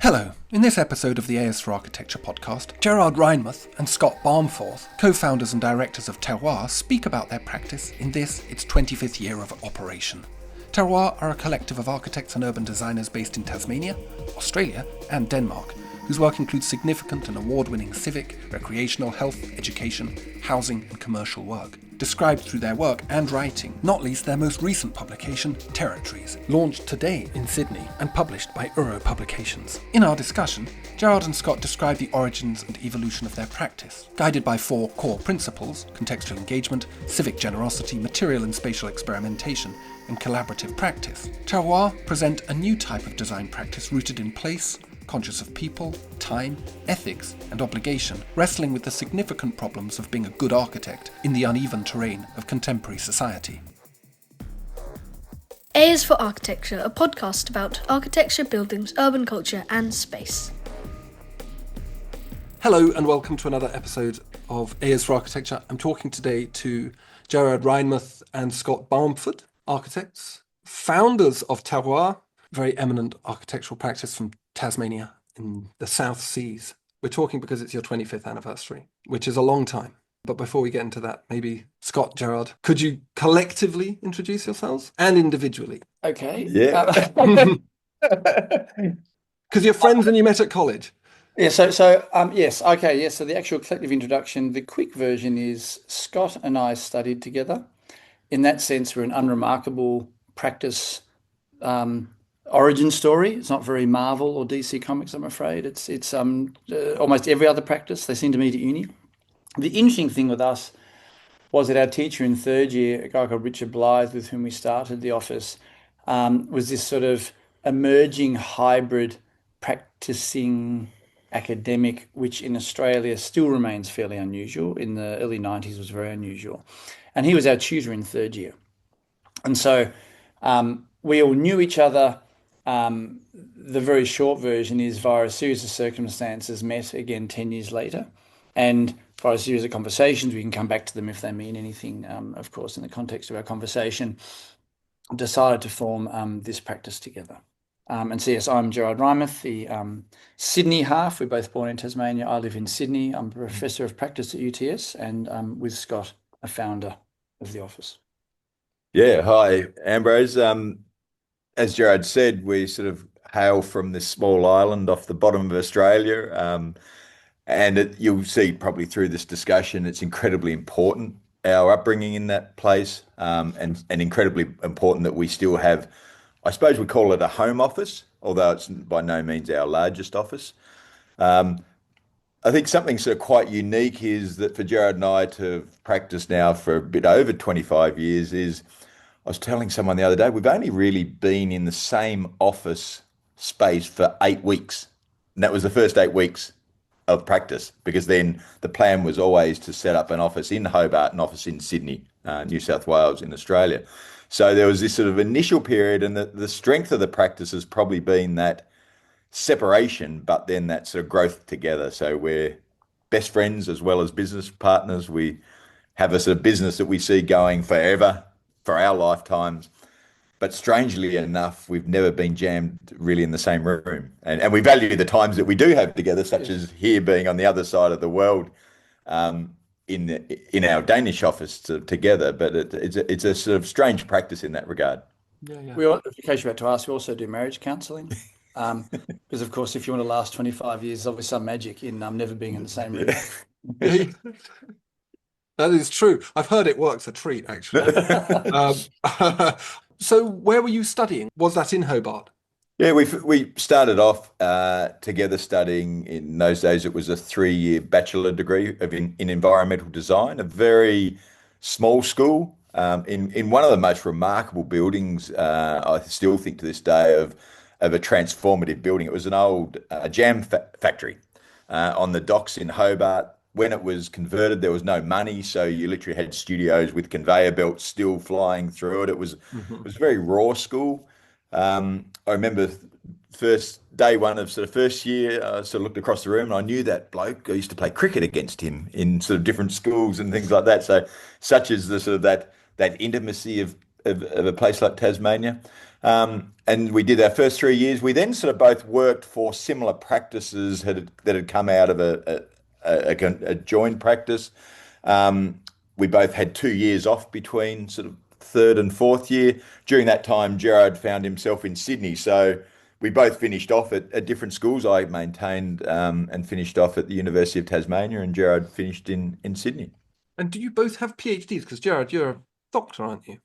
Hello. In this episode of the AS for Architecture podcast, Gerard Reinmuth and Scott Balmforth, co-founders and directors of Terroir, speak about their practice in this, its 25th year of operation. Terroir are a collective of architects and urban designers based in Tasmania, Australia and Denmark, whose work includes significant and award-winning civic, recreational, health, education, housing and commercial work, described through their work and writing, not least their most recent publication, Terroir, launched today in Sydney and published by Uro Publications. In our discussion, Gerard and Scott describe the origins and evolution of their practice, guided by four core principles: contextual engagement, civic generosity, material and spatial experimentation, and collaborative practice. Terroir present a new type of design practice rooted in place, conscious of people, time, ethics, and obligation, wrestling with the significant problems of being a good architect in the uneven terrain of contemporary society. A is for Architecture, a podcast about architecture, buildings, urban culture, and space. Hello and welcome to another episode of A is for Architecture. I'm talking today to Gerard Reinmuth and Scott Balmforth, architects, founders of Terroir, very eminent architectural practice from Tasmania in the South Seas. We're talking because it's your 25th anniversary, which is a long time. But before we get into that, maybe Scott, Gerard, could you collectively introduce yourselves and individually? Okay. Yeah. Because you're friends and you met at college. Yes. So the actual collective introduction, the quick version is Scott and I studied together. In that sense, we're an unremarkable practice origin story. It's not very Marvel or DC Comics, I'm afraid. It's almost every other practice. They seem to meet at uni. The interesting thing with us was that our teacher in third year, a guy called Richard Blythe, with whom we started the office, was this sort of emerging hybrid practicing academic, which in Australia still remains fairly unusual. In the early 90s was very unusual. And he was our tutor in third year. And so we all knew each other. The very short version is via a series of circumstances met again 10 years later, and via a series of conversations, we can come back to them if they mean anything, of course, in the context of our conversation, decided to form this practice together. And so yes, I'm Gerard Reinmuth, the Sydney half. We're both born in Tasmania. I live in Sydney. I'm a professor of practice at UTS, and with Scott, a founder of the office. Yeah, hi, Ambrose. As Gerard said, we sort of hail from this small island off the bottom of Australia. And you'll see probably through this discussion, it's incredibly important, our upbringing in that place, and incredibly important that we still have, I suppose we call it a home office, although it's by no means our largest office. I think something sort of quite unique is that for Gerard and I to have practiced now for a bit over 25 years is, I was telling someone the other day, we've only really been in the same office space for 8 weeks. And that was the first 8 weeks of practice, because then the plan was always to set up an office in Hobart, an office in Sydney, New South Wales in Australia. So there was this sort of initial period, and the strength of the practice has probably been that separation, but then that sort of growth together. So we're best friends as well as business partners. We have a sort of business that we see going forever, for our lifetimes, but strangely enough, we've never been jammed really in the same room, and we value the times that we do have together, such as here being on the other side of the world, in our Danish office together. But it's a sort of strange practice in that regard. Yeah. We, in case you had to ask, we also do marriage counselling, because of course, if you want to last 25 years, there's obviously some magic in never being in the same room. That is true. I've heard it works a treat, actually. So where were you studying? Was that in Hobart? Yeah, we started off together studying. In those days, it was a 3-year bachelor degree in environmental design, a very small school in one of the most remarkable buildings, I still think to this day, of a transformative building. It was an old jam factory on the docks in Hobart. When it was converted, there was no money, so you literally had studios with conveyor belts still flying through it. It was a very raw school. I remember first day one of sort of first year, I sort of looked across the room and I knew that bloke. I used to play cricket against him in sort of different schools and things like that. So such is the sort of that intimacy of a place like Tasmania. And we did our first 3 years. We then sort of both worked for similar practices that had come out of a joint practice. We both had 2 years off between sort of third and fourth year. During that time, Gerard found himself in Sydney. So we both finished off at different schools. I maintained and finished off at the University of Tasmania, and Gerard finished in Sydney. And do you both have PhDs? Because Gerard, you're a doctor, aren't you?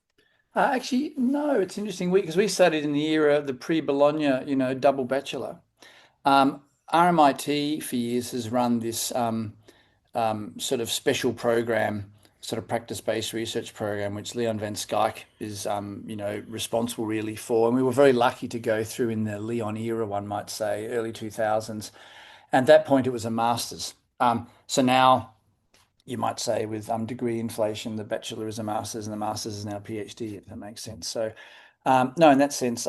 Actually, no, it's interesting because we studied in the era of the pre-Bologna, double bachelor. RMIT for years has run this sort of special program, sort of practice-based research program, which Leon van Skyke is, responsible really for. And we were very lucky to go through in the Leon era, one might say, early 2000s. And at that point, it was a master's. So now, you might say with degree inflation, the bachelor is a master's and the master's is now a PhD, if that makes sense. So no, in that sense,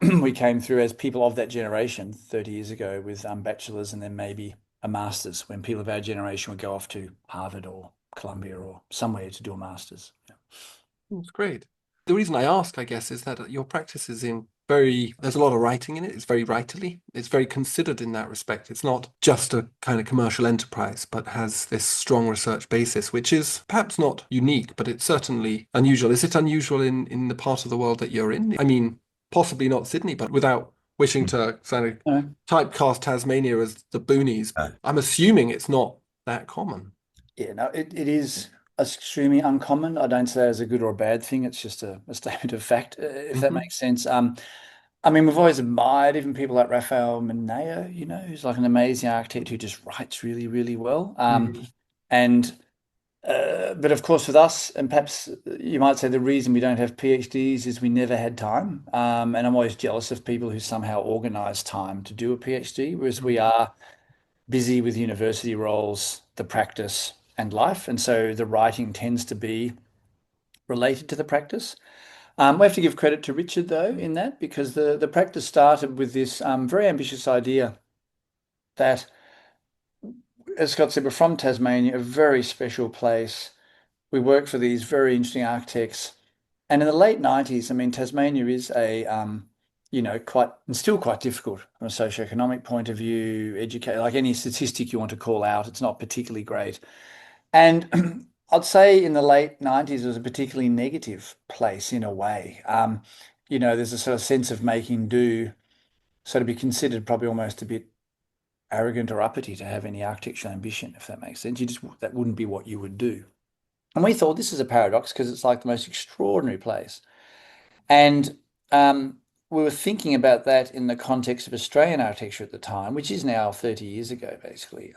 we came through as people of that generation 30 years ago with bachelors and then maybe a master's, when people of our generation would go off to Harvard or Columbia or somewhere to do a master's. Yeah. That's great. The reason I ask, I guess, is that your practice is there's a lot of writing in it. It's very writerly. It's very considered in that respect. It's not just a kind of commercial enterprise, but has this strong research basis, which is perhaps not unique, but it's certainly unusual. Is it unusual in the part of the world that you're in? I mean, possibly not Sydney, but without wishing to kind of typecast Tasmania as the boonies, I'm assuming it's not that common. Yeah, no, it is extremely uncommon. I don't say it as a good or a bad thing. It's just a statement of fact, if that makes sense. I mean, we've always admired even people like Raphael Menea, who's like an amazing architect who just writes really, really well. But of course, with us, and perhaps you might say the reason we don't have PhDs is we never had time. And I'm always jealous of people who somehow organise time to do a PhD, whereas we are busy with university roles, the practice, and life. And so the writing tends to be related to the practice. We have to give credit to Richard, though, in that, because the practice started with this very ambitious idea that, as Scott said, we're from Tasmania, a very special place. We work for these very interesting architects. And in the late 90s, I mean, Tasmania is still quite difficult from a socioeconomic point of view, like any statistic you want to call out, it's not particularly great. And I'd say in the late 90s, it was a particularly negative place in a way. There's a sort of sense of making do, so to be considered probably almost a bit arrogant or uppity to have any architectural ambition, if that makes sense. That wouldn't be what you would do. And we thought this is a paradox because it's like the most extraordinary place. And we were thinking about that in the context of Australian architecture at the time, which is now 30 years ago, basically,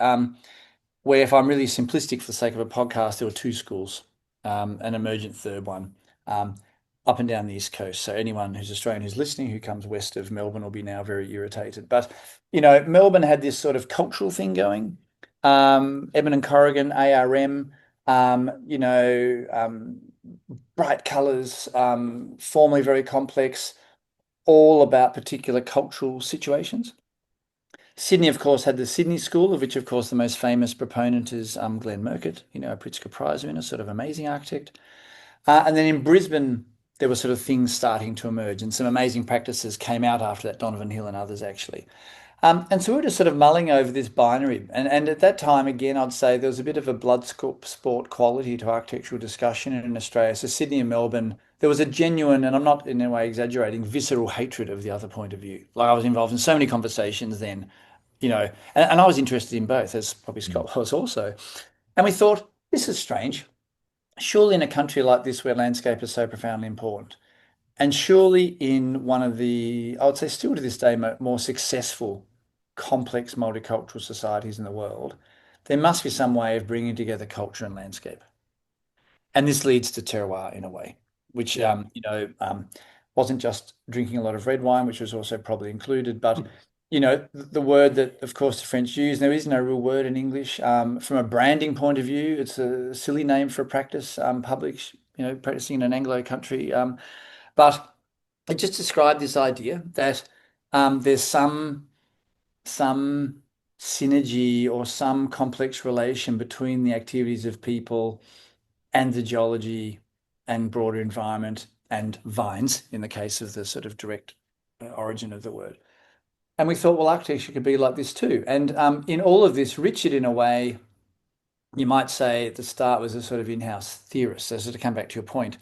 where, if I'm really simplistic for the sake of a podcast, there were two schools, an emergent third one, up and down the East Coast. So anyone who's Australian who's listening who comes west of Melbourne will be now very irritated. But, Melbourne had this sort of cultural thing going. Edmund and Corrigan, ARM, bright colours, formally very complex, all about particular cultural situations. Sydney, of course, had the Sydney School, of which, of course, the most famous proponent is Glenn Murcutt, a Pritzker Prize winner, sort of amazing architect. And then in Brisbane, there were sort of things starting to emerge, and some amazing practices came out after that, Donovan Hill and others, actually. And so we were just sort of mulling over this binary. And at that time, again, I'd say there was a bit of a blood sport quality to architectural discussion in Australia. So Sydney and Melbourne, there was a genuine, and I'm not in any way exaggerating, visceral hatred of the other point of view. Like, I was involved in so many conversations then, and I was interested in both, as probably Scott was also. And we thought, this is strange. Surely in a country like this where landscape is so profoundly important, and surely in one of the, I would say still to this day, more successful, complex multicultural societies in the world, there must be some way of bringing together culture and landscape. And this leads to terroir in a way, which, wasn't just drinking a lot of red wine, which was also probably included, but, the word that, of course, the French use, there is no real word in English. From a branding point of view, it's a silly name for a practice, practicing in an Anglo country. But it just described this idea that there's some synergy or some complex relation between the activities of people and the geology and broader environment and vines in the case of the sort of direct origin of the word. And we thought, well, architecture could be like this too. And in all of this, Richard, in a way, you might say at the start, was a sort of in-house theorist. So to come back to your point,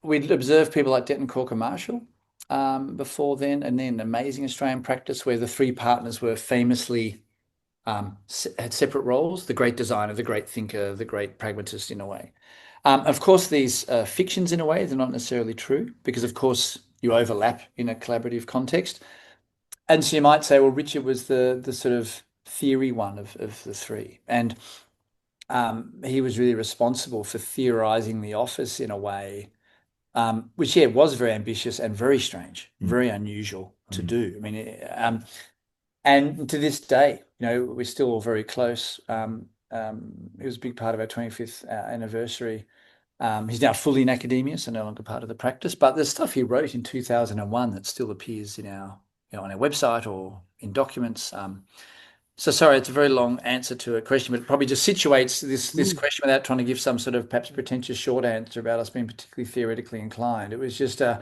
we'd observed people like Detton Corker Marshall before then, and then amazing Australian practice where the three partners were famously had separate roles: the great designer, the great thinker, the great pragmatist in a way. Of course, these fictions in a way, they're not necessarily true because, of course, you overlap in a collaborative context. And so you might say, well, Richard was the sort of theory one of the three. And he was really responsible for theorizing the office in a way which, yeah, was very ambitious and very strange, very unusual to do. I mean, and to this day, we're still all very close. It was a big part of our 25th anniversary. He's now fully in academia, so no longer part of the practice. But the stuff he wrote in 2001 that still appears in our, on our website or in documents. So sorry, it's a very long answer to a question, but it probably just situates this question without trying to give some sort of perhaps pretentious short answer about us being particularly theoretically inclined. It was just a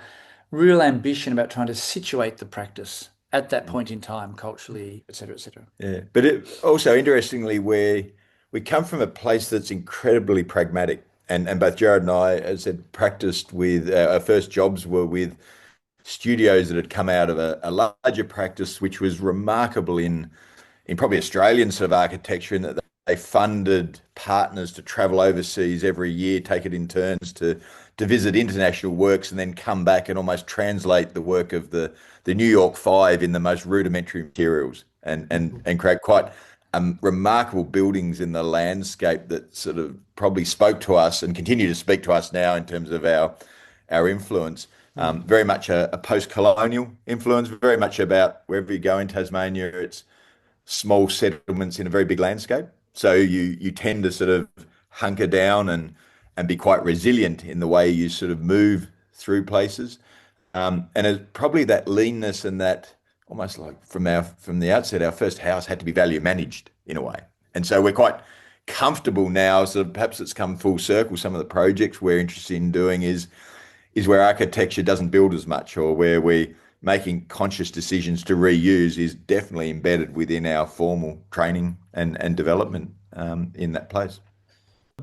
real ambition about trying to situate the practice at that point in time, culturally, et cetera, et cetera. Yeah, but it also interestingly, we come from a place that's incredibly pragmatic, and both Gerard and I, as I said, practiced with our first jobs were with studios that had come out of a larger practice, which was remarkable in probably Australian sort of architecture, in that they funded partners to travel overseas every year, take it in turns to visit international works, and then come back and almost translate the work of the New York Five in the most rudimentary materials, and create quite remarkable buildings in the landscape that sort of probably spoke to us and continue to speak to us now in terms of our influence. Very much a post-colonial influence, very much about wherever you go in Tasmania, it's small settlements in a very big landscape. So you tend to sort of hunker down and be quite resilient in the way you sort of move through places. And it's probably that leanness and that almost like from the outset, our first house had to be value managed in a way. And so we're quite comfortable now. So perhaps it's come full circle. Some of the projects we're interested in doing is where architecture doesn't build as much, or where we making conscious decisions to reuse is definitely embedded within our formal training and development in that place.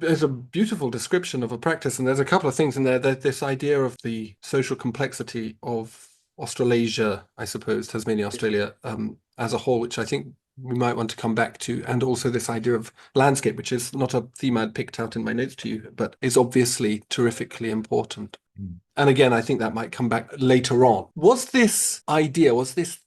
There's a beautiful description of a practice, and there's a couple of things in there. There's this idea of the social complexity of Australasia, I suppose, Tasmania, Australia, as a whole, which I think we might want to come back to, and also this idea of landscape, which is not a theme I'd picked out in my notes to you, but is obviously terrifically important. And again, I think that might come back later on. Was this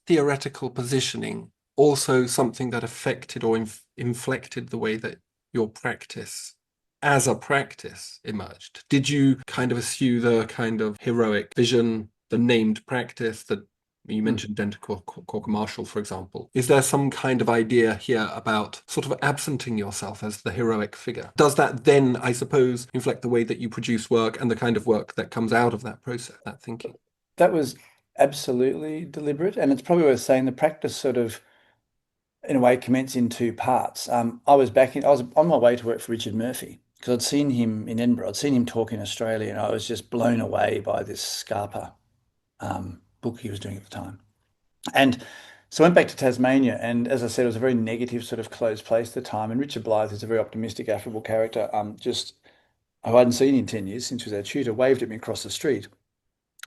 theoretical positioning also something that affected or inflected the way that your practice as a practice emerged? Did you kind of eschew the kind of heroic vision, the named practice that you mentioned, Detton Corker Marshall, for example? Is there some kind of idea here about sort of absenting yourself as the heroic figure? Does that then, I suppose, inflect the way that you produce work and the kind of work that comes out of that process, that thinking? That was absolutely deliberate, and it's probably worth saying the practice sort of, in a way, commenced in two parts. I was on my way to work for Richard Murphy because I'd seen him in Edinburgh. I'd seen him talk in Australia, and I was just blown away by this Scarpa book he was doing at the time. And so I went back to Tasmania, and as I said, it was a very negative sort of closed place at the time. And Richard Blythe is a very optimistic, affable character. Who I hadn't seen in 10 years since he was our tutor, waved at me across the street.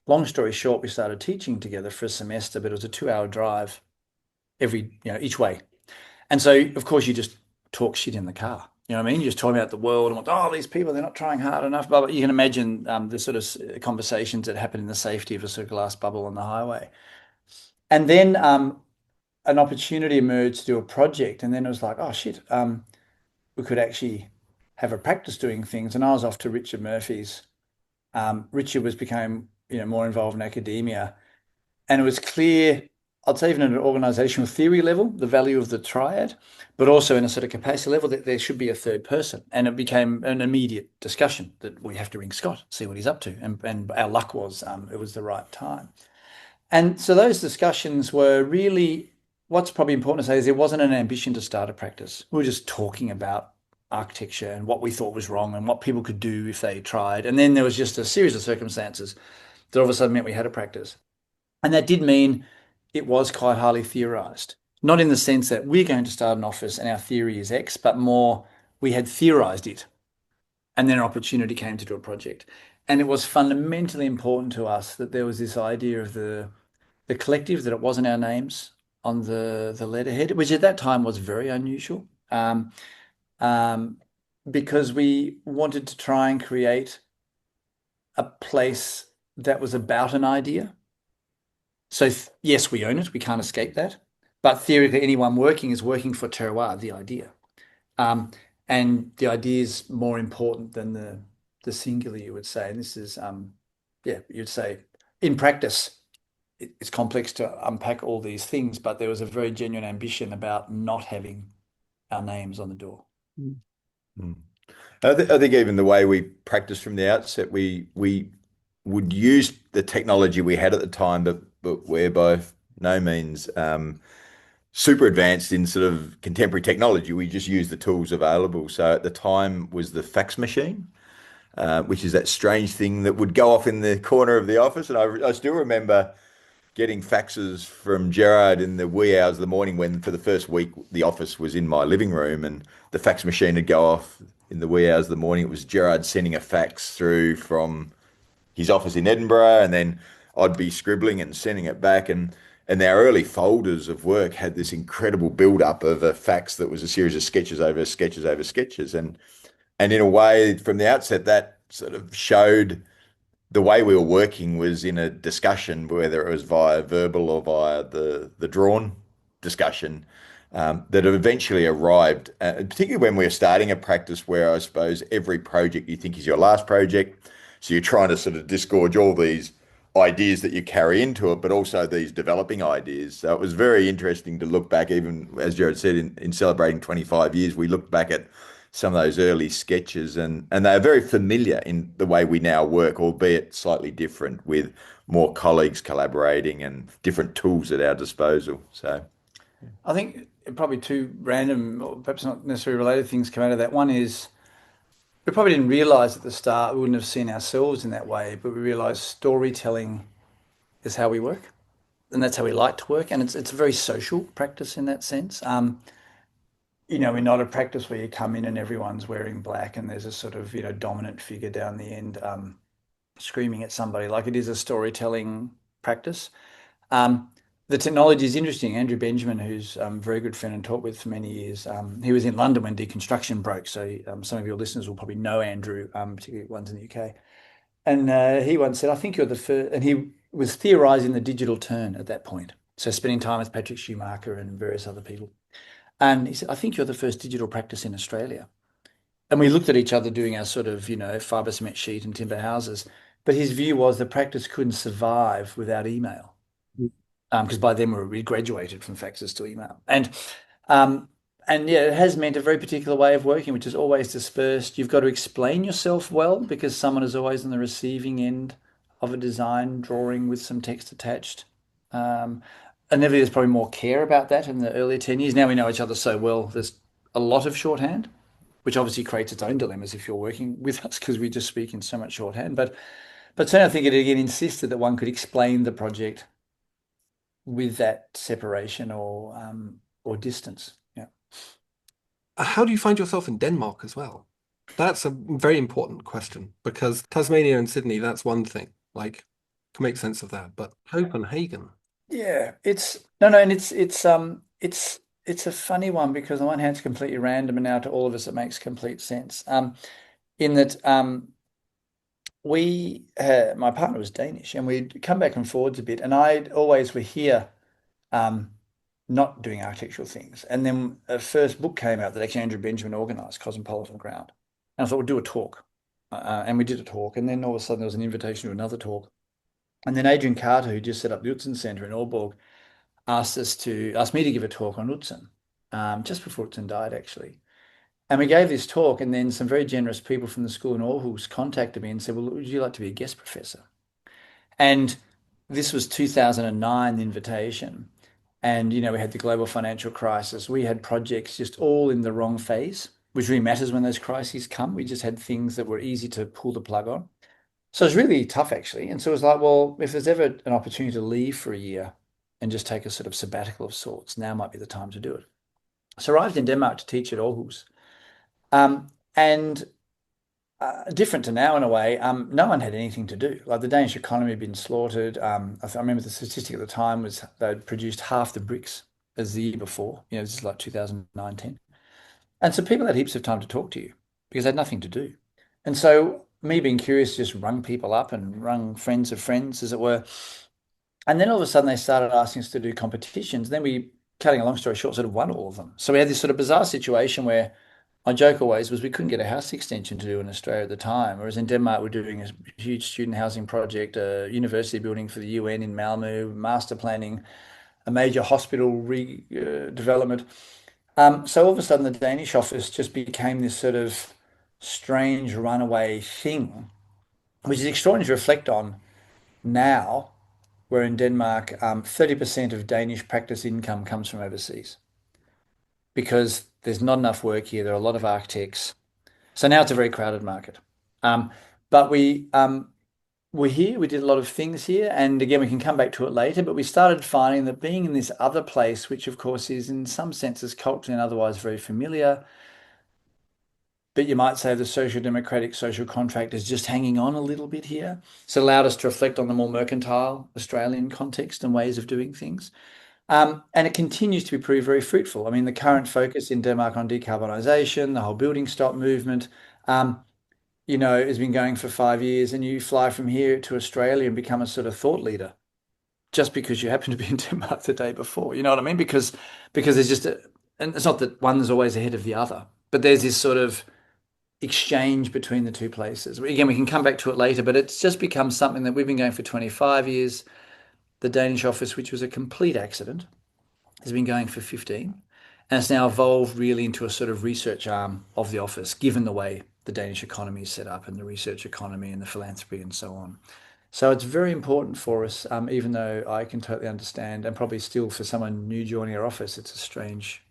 Long story short, we started teaching together for a semester, but it was a 2-hour drive each way. And so, of course, you just talk shit in the car. You know what I mean? You're just talking about the world and these people, they're not trying hard enough. Blah, blah. You can imagine the sort of conversations that happen in the safety of a sort of glass bubble on the highway. And then an opportunity emerged to do a project. And then it was like, oh, shit, we could actually have a practice doing things. And I was off to Richard Murphy's. Richard became more involved in academia. And it was clear, I'd say even at an organizational theory level, the value of the triad, but also in a sort of capacity level that there should be a third person. And it became an immediate discussion that we have to ring Scott, see what he's up to. And our luck was it was the right time. And so those discussions were really, what's probably important to say is there wasn't an ambition to start a practice. We were just talking about architecture and what we thought was wrong and what people could do if they tried. And then there was just a series of circumstances that all of a sudden meant we had a practice. And that did mean it was quite highly theorized. Not in the sense that we're going to start an office and our theory is X, but more we had theorized it. And then an opportunity came to do a project. And it was fundamentally important to us that there was this idea of the collective, that it wasn't our names on the letterhead, which at that time was very unusual, because we wanted to try and create a place that was about an idea. So yes, we own it, we can't escape that. But theoretically, anyone working is working for Terroir, the idea. And the idea is more important than the singular, you would say. And this is, you'd say in practice, it's complex to unpack all these things, but there was a very genuine ambition about not having our names on the door. Mm. I think even the way we practiced from the outset, we would use the technology we had at the time, but we're by no means super advanced in sort of contemporary technology. We just use the tools available. So at the time was the fax machine, which is that strange thing that would go off in the corner of the office. And I still remember getting faxes from Gerard in the wee hours of the morning when for the first week the office was in my living room and the fax machine would go off in the wee hours of the morning. It was Gerard sending a fax through from his office in Edinburgh, and then I'd be scribbling and sending it back. And our early folders of work had this incredible build-up of a fax that was a series of sketches over sketches over sketches. And in a way, from the outset, that sort of showed the way we were working was in a discussion, whether it was via verbal or via the drawn discussion, that eventually arrived, particularly when we were starting a practice where I suppose every project you think is your last project. So you're trying to sort of disgorge all these ideas that you carry into it, but also these developing ideas. So it was very interesting to look back, even as Gerard said, in celebrating 25 years, we looked back at some of those early sketches and they're very familiar in the way we now work, albeit slightly different with more colleagues collaborating and different tools at our disposal. So I think probably two random, or perhaps not necessarily related things come out of that. One is we probably didn't realize at the start, we wouldn't have seen ourselves in that way, but we realized storytelling is how we work. And that's how we like to work. And it's a very social practice in that sense. We're not a practice where you come in and everyone's wearing black and there's a sort of, dominant figure down the end screaming at somebody. Like it is a storytelling practice. The technology is interesting. Andrew Benjamin, who's a very good friend and taught with for many years, he was in London when deconstruction broke. So some of your listeners will probably know Andrew, particularly ones in the UK. And he once said, I think you're the first, and he was theorizing the digital turn at that point. So spending time with Patrick Schumacher and various other people. And he said, I think you're the first digital practice in Australia. And we looked at each other doing our sort of, fibre cement sheet and timber houses. But his view was the practice couldn't survive without email. Because by then we graduated from faxes to email. And it has meant a very particular way of working, which is always dispersed. You've got to explain yourself well because someone is always on the receiving end of a design drawing with some text attached. Inevitably, there's probably more care about that in the earlier 10 years. Now we know each other so well, there's a lot of shorthand, which obviously creates its own dilemmas if you're working with us because we just speak in so much shorthand. But certainly I think it again insisted that one could explain the project with that separation or distance. Yeah. How do you find yourself in Denmark as well? That's a very important question because Tasmania and Sydney, that's one thing. Like, can make sense of that. But Copenhagen. Yeah, and it's a funny one because on one hand it's completely random, and now to all of us it makes complete sense. In that my partner was Danish, and we'd come back and forwards a bit, and I always were here, not doing architectural things. And then a first book came out that actually Andrew Benjamin organised, Cosmopolitan Ground, and I thought we'd do a talk, and we did a talk, and then all of a sudden there was an invitation to another talk. And then Adrian Carter, who just set up the Utzon Centre in Aalborg, asked me to give a talk on Utzon, just before Utzon died, actually. And we gave this talk, and then some very generous people from the school in Aarhus contacted me and said, well, would you like to be a guest professor? And this was 2009, the invitation. And, we had the global financial crisis. We had projects just all in the wrong phase. which really matters when those crises come. We just had things that were easy to pull the plug on. So it's really tough, actually. And so it was like, well, if there's ever an opportunity to leave for a year and just take a sort of sabbatical of sorts, now might be the time to do it. So I arrived in Denmark to teach at Aarhus. And different to now in a way, no one had anything to do. Like the Danish economy had been slaughtered. I remember the statistic at the time was they'd produced half the bricks as the year before. This is like 2019. And so people had heaps of time to talk to you because they had nothing to do. And so me being curious just rung people up and rung friends of friends, as it were. And then all of a sudden they started asking us to do competitions. Then we, cutting a long story short, sort of won all of them. So we had this sort of bizarre situation where my joke always was we couldn't get a house extension to do in Australia at the time, whereas in Denmark we're doing a huge student housing project, a university building for the UN in Malmö, master planning, a major hospital redevelopment. So all of a sudden the Danish office just became this sort of strange runaway thing, which is extraordinary to reflect on now, where in Denmark 30% of Danish practice income comes from overseas because there's not enough work here. There are a lot of architects. So now it's a very crowded market. But we're here, we did a lot of things here. And again, we can come back to it later, but we started finding that being in this other place, which of course is in some senses culturally and otherwise very familiar, but you might say the social democratic social contract is just hanging on a little bit here. So it allowed us to reflect on the more mercantile Australian context and ways of doing things. And it continues to be proved very fruitful. I mean, the current focus in Denmark on decarbonisation, the whole building stock movement, has been going for 5 years, and you fly from here to Australia and become a sort of thought leader just because you happen to be in Denmark the day before. You know what I mean? Because there's just and it's not that one is always ahead of the other, but there's this sort of exchange between the two places. Again, we can come back to it later, but it's just become something that we've been going for 25 years. The Danish office, which was a complete accident, has been going for 15, and it's now evolved really into a sort of research arm of the office, given the way the Danish economy is set up and the research economy and the philanthropy and so on. So it's very important for us, even though I can totally understand, and probably still for someone new joining our office, it's a strange,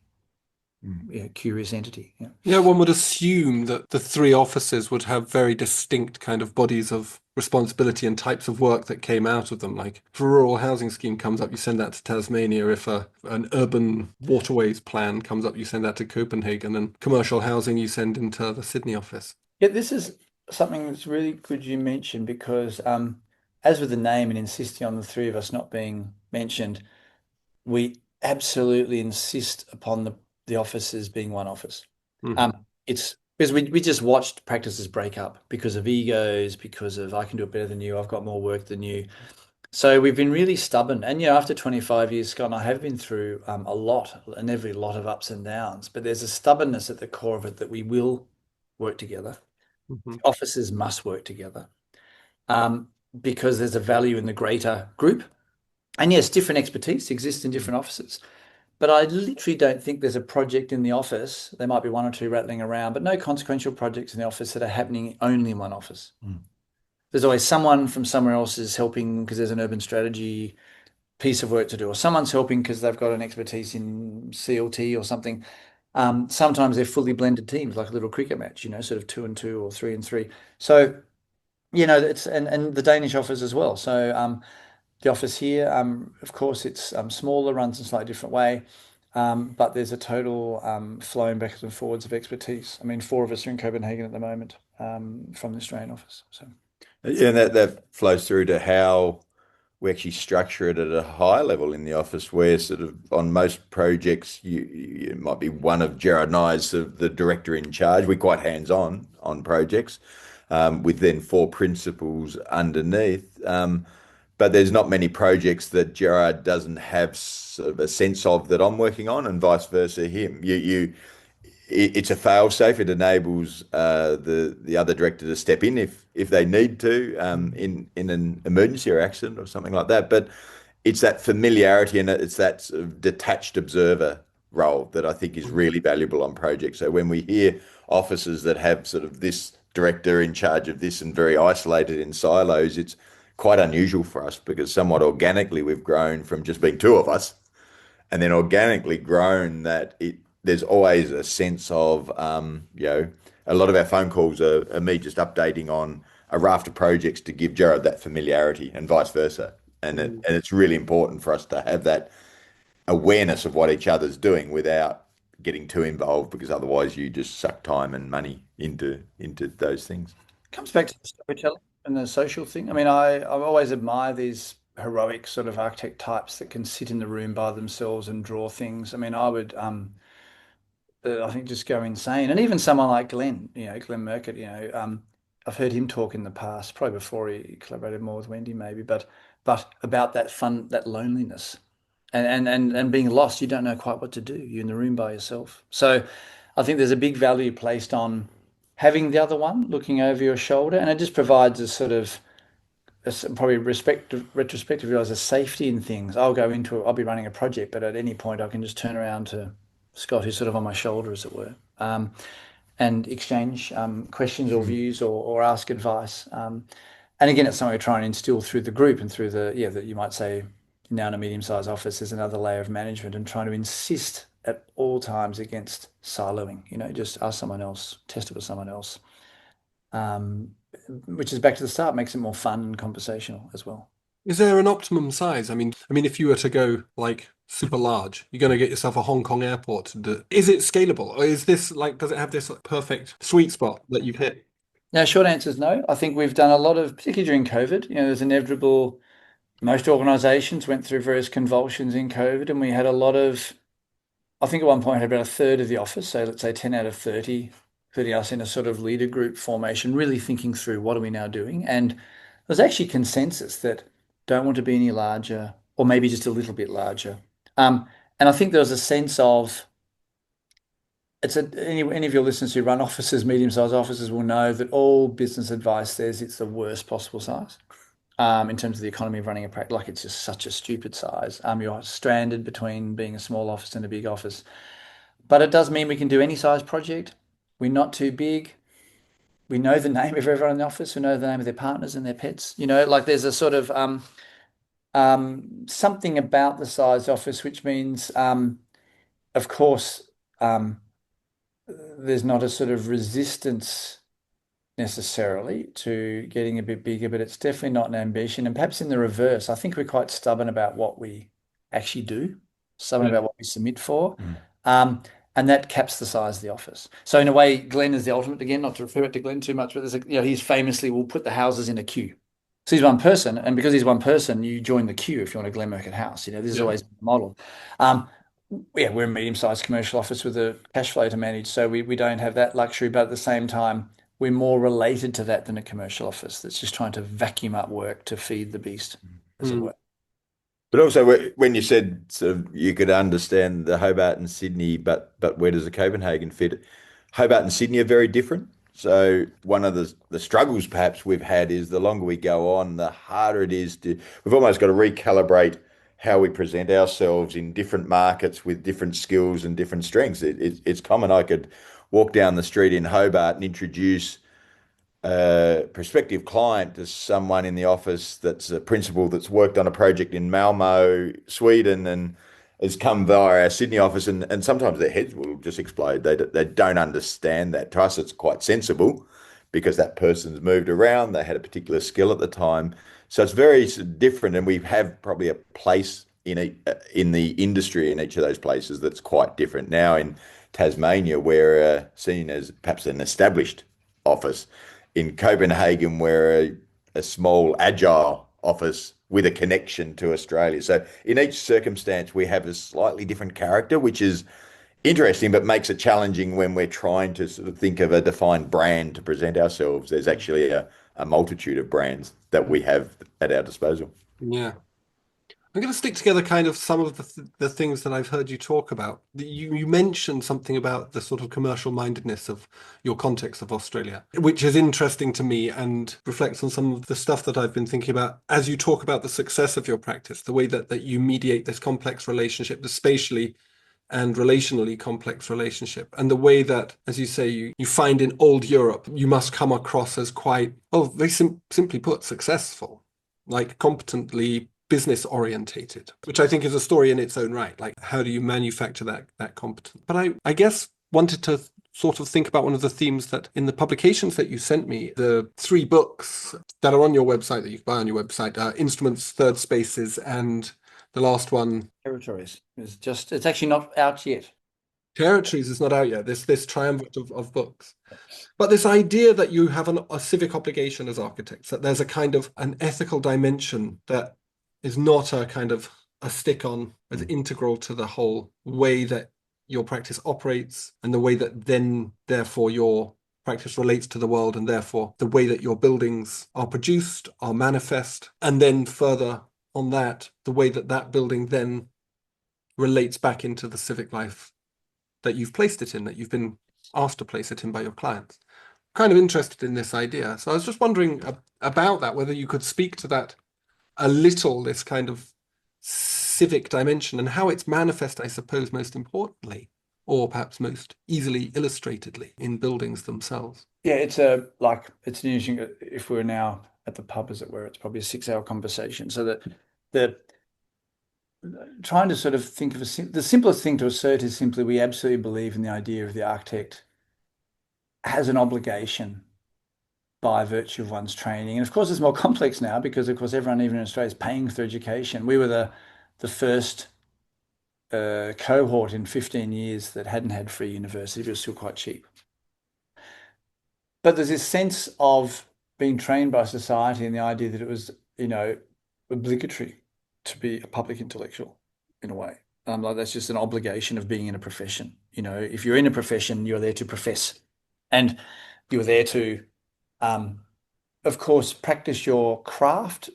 curious entity. Yeah, one would assume that the three offices would have very distinct kind of bodies of responsibility and types of work that came out of them. Like if a rural housing scheme comes up, you send that to Tasmania. If an urban waterways plan comes up, you send that to Copenhagen. And commercial housing, you send into the Sydney office. Yeah, this is something that's really good you mentioned because as with the name and insisting on the three of us not being mentioned, we absolutely insist upon the offices being one office. It's because we just watched practices break up because of egos, because of I can do it better than you, I've got more work than you. So we've been really stubborn. And after 25 years, Scott and I have been through a lot and every lot of ups and downs, but there's a stubbornness at the core of it that we will work together. Offices must work together because there's a value in the greater group. And yes, different expertise exists in different offices. But I literally don't think there's a project in the office. There might be one or two rattling around, but no consequential projects in the office that are happening only in one office. There's always someone from somewhere else is helping because there's an urban strategy piece of work to do, or someone's helping because they've got an expertise in CLT or something. Sometimes they're fully blended teams, like a little cricket match, sort of 2 and 2 or 3 and 3. So, it's and the Danish office as well. So the office here, of course, it's smaller, runs in a slightly different way, but there's a total flowing backwards and forwards of expertise. I mean, 4 of us are in Copenhagen at the moment from the Australian office. So, yeah, and that flows through to how we actually structure it at a high level in the office, where sort of on most projects, you might be one of Gerard and I as the director in charge. We're quite hands-on on projects with then 4 principals underneath. But there's not many projects that Gerard doesn't have sort of a sense of that I'm working on, and vice versa him. It's a fail-safe. It enables the other director to step in if they need to in an emergency or accident or something like that. But it's that familiarity and it's that sort of detached observer role that I think is really valuable on projects. So when we hear offices that have sort of this director in charge of this and very isolated in silos, it's quite unusual for us because somewhat organically we've grown from just being 2 of us and then organically grown that there's always a sense of, a lot of our phone calls are me just updating on a raft of projects to give Gerard that familiarity and vice versa. And it's really important for us to have that awareness of what each other's doing without getting too involved, because otherwise you just suck time and money into those things. Comes back to the storytelling and the social thing. I mean, I always admire these heroic sort of architect types that can sit in the room by themselves and draw things. I mean, I would, I think, just go insane. And even someone like Glenn, Glenn Murcutt, I've heard him talk in the past, probably before he collaborated more with Wendy, maybe, but about that fun, that loneliness, and being lost. You don't know quite what to do. You're in the room by yourself. So, I think there's a big value placed on having the other one looking over your shoulder, and it just provides a sort of probably retrospectively as a safety in things. I'll be running a project, but at any point I can just turn around to Scott, who's sort of on my shoulder, as it were, and exchange questions or views or ask advice. And again, it's something we try and instill through the group and through that you might say now in a medium-sized office, there's another layer of management, and trying to insist at all times against siloing, just ask someone else, test it with someone else. Which is back to the start, makes it more fun and conversational as well. Is there an optimum size? I mean, if you were to go like super large, you're going to get yourself a Hong Kong airport to do. Is it scalable, or is this does it have this perfect sweet spot that you've hit? Now, short answer is no. I think we've done a lot of, particularly during COVID, there's inevitable, most organizations went through various convulsions in COVID, and we had a lot of, I think at one point had about a third of the office, so let's say 10 out of 30 us in a sort of leader group formation, really thinking through what are we now doing. And there's actually consensus that don't want to be any larger, or maybe just a little bit larger. And I think there was a sense of, any of your listeners who run offices, medium-sized offices, will know that all business advice says it's the worst possible size in terms of the economy of running a practice. Like, it's just such a stupid size. You're stranded between being a small office and a big office. But it does mean we can do any size project. We're not too big. We know the name of everyone in the office. We know the name of their partners and their pets. There's a sort of something about the size office, which means, of course, there's not a sort of resistance necessarily to getting a bit bigger, but it's definitely not an ambition. And perhaps in the reverse, I think we're quite stubborn about what we actually do, stubborn about what we submit for. And that caps the size of the office. So in a way, Glenn is the ultimate, again, not to refer it to Glenn too much, but he's famously will put the houses in a queue. So he's one person, and because he's one person, you join the queue if you want a Glen Murcutt house. This is always the model. We're a medium-sized commercial office with a cash flow to manage, so we don't have that luxury, but at the same time, we're more related to that than a commercial office that's just trying to vacuum up work to feed the beast, as it were. But also, when you said sort of you could understand the Hobart and Sydney, but where does the Copenhagen fit? Hobart and Sydney are very different. So one of the struggles perhaps we've had is the longer we go on, the harder it is we've almost got to recalibrate how we present ourselves in different markets with different skills and different strengths. It's common. I could walk down the street in Hobart and introduce a prospective client to someone in the office that's a principal that's worked on a project in Malmö, Sweden, and has come via our Sydney office, and sometimes their heads will just explode. They don't understand that. To us, it's quite sensible because that person's moved around. They had a particular skill at the time. So it's very different, and we have probably a place in the industry in each of those places that's quite different. Now in Tasmania, we're seen as perhaps an established office. In Copenhagen, we're a small, agile office with a connection to Australia. So in each circumstance, we have a slightly different character, which is interesting, but makes it challenging when we're trying to sort of think of a defined brand to present ourselves. There's actually a multitude of brands that we have at our disposal. Yeah. I'm going to stick together kind of some of the things that I've heard you talk about. You mentioned something about the sort of commercial mindedness of your context of Australia, which is interesting to me and reflects on some of the stuff that I've been thinking about as you talk about the success of your practice, the way that you mediate this complex relationship, the spatially and relationally complex relationship, and the way that, as you say, you find in old Europe, you must come across as quite, simply put, successful, like competently business orientated, which I think is a story in its own right. Like, how do you manufacture that competence? But I guess wanted to sort of think about one of the themes that in the publications that you sent me, the 3 books that are on your website that you can buy on your website, Instruments, Third Spaces, and the last one, Territories. It's actually not out yet. Territories, is not out yet. This triumvirate of books. But this idea that you have a civic obligation as architects, that there's a kind of an ethical dimension that is not a kind of a stick-on, as integral to the whole way that your practice operates and the way that then, therefore, your practice relates to the world, and therefore the way that your buildings are produced, are manifest, and then further on that, the way that that building then relates back into the civic life that you've placed it in, that you've been asked to place it in by your clients. Kind of interested in this idea. So I was just wondering about that, whether you could speak to that a little, this kind of civic dimension and how it's manifest, I suppose, most importantly, or perhaps most easily illustratedly in buildings themselves. Yeah, it's an interesting, if we're now at the pub, as it were, it's probably a 6-hour conversation. So that the trying to sort of think of the simplest thing to assert is simply we absolutely believe in the idea of the architect has an obligation by virtue of one's training. And of course, it's more complex now because, of course, everyone, even in Australia, is paying for education. We were the first cohort in 15 years that hadn't had free university, but it was still quite cheap. But there's this sense of being trained by society and the idea that it was, obligatory to be a public intellectual in a way. Like that's just an obligation of being in a profession. If you're in a profession, you're there to profess, and you're there to, of course, practice your craft,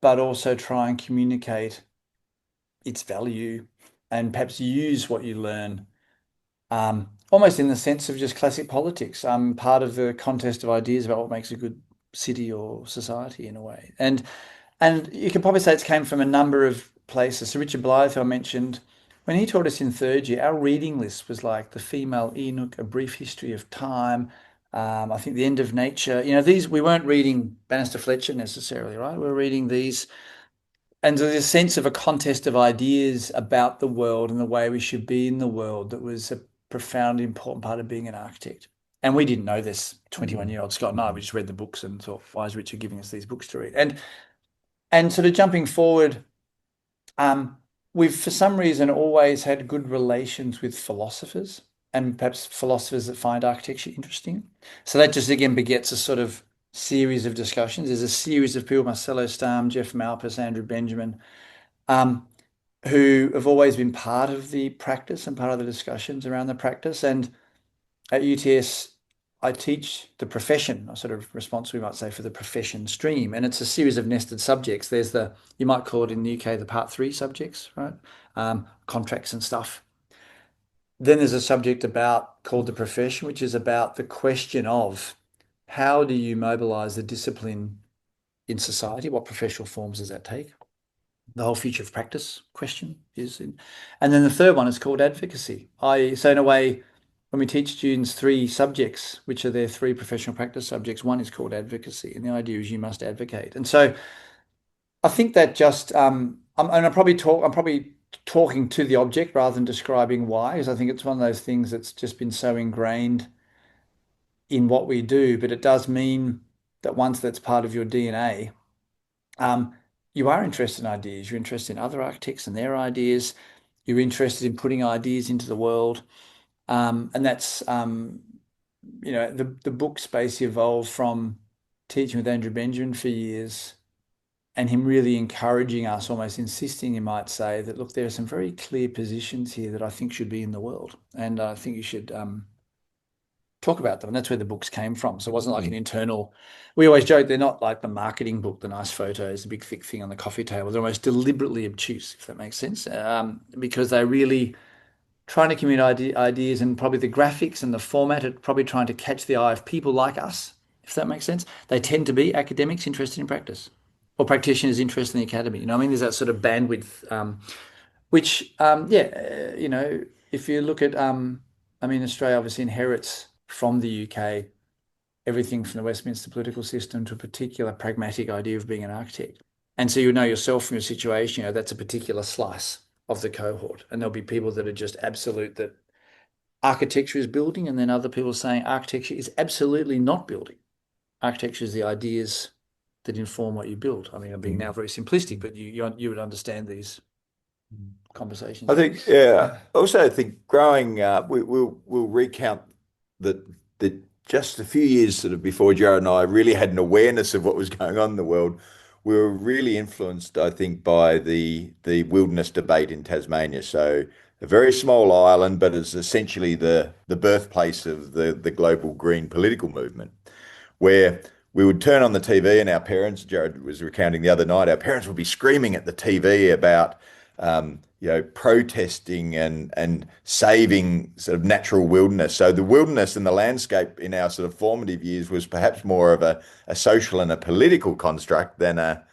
but also try and communicate its value and perhaps use what you learn, almost in the sense of just classic politics, part of the contest of ideas about what makes a good city or society in a way. And you can probably say it's came from a number of places. So Richard Blythe, I mentioned, when he taught us in 3rd year, our reading list was like The Female Enoch, A Brief History of Time, I think The End of Nature. These, we weren't reading Bannister Fletcher necessarily, right? We were reading these. And there's a sense of a contest of ideas about the world and the way we should be in the world that was a profoundly important part of being an architect. And we didn't know this, 21-year-old Scott and I. We just read the books and thought, why is Richard giving us these books to read? And sort of jumping forward, we've for some reason always had good relations with philosophers, and perhaps philosophers that find architecture interesting. So that just again begets a sort of series of discussions. There's a series of people, Marcelo Stam, Jeff Malpass, Andrew Benjamin, who have always been part of the practice and part of the discussions around the practice. And at UTS, I teach the profession, a sort of response, we might say, for the profession stream. And it's a series of nested subjects. There's you might call it in the UK, the part 3 subjects, right? Contracts and stuff. Then there's a subject called the profession, which is about the question of how do you mobilize the discipline in society? What professional forms does that take? The whole future of practice question is in. And then the third one is called advocacy. So in a way, when we teach students 3 subjects, which are their 3 professional practice subjects, one is called advocacy. And the idea is you must advocate. And so I think that just, I'm probably talking to the object rather than describing why, because I think it's one of those things that's just been so ingrained in what we do. But it does mean that once that's part of your DNA, you are interested in ideas. You're interested in other architects and their ideas. You're interested in putting ideas into the world. And that's, the book space evolved from teaching with Andrew Benjamin for years and him really encouraging us, almost insisting, you might say, that, look, there are some very clear positions here that I think should be in the world. And I think you should talk about them. And that's where the books came from. So it wasn't like an internal, we always joke, they're not like the marketing book, the nice photos, the big thick thing on the coffee table. They're almost deliberately obtuse, if that makes sense, because they're really trying to communicate ideas, and probably the graphics and the format are probably trying to catch the eye of people like us, if that makes sense. They tend to be academics interested in practice, or practitioners interested in the academy. There's that sort of bandwidth, which, if you look at, Australia obviously inherits from the UK everything from the Westminster political system to a particular pragmatic idea of being an architect. And so you know yourself from your situation, that's a particular slice of the cohort. And there'll be people that are just absolute that architecture is building, and then other people saying architecture is absolutely not building. Architecture is the ideas that inform what you build. I mean, I'm being now very simplistic, but you would understand these conversations. I think, yeah. Also, I think growing up, we'll recount that just a few years sort of before Gerard and I really had an awareness of what was going on in the world. We were really influenced, I think, by the wilderness debate in Tasmania. So a very small island, but it's essentially the birthplace of the global green political movement, where we would turn on the TV and our parents, Gerard was recounting the other night, our parents would be screaming at the TV about protesting and saving sort of natural wilderness. So the wilderness and the landscape in our sort of formative years was perhaps more of a social and a political construct than a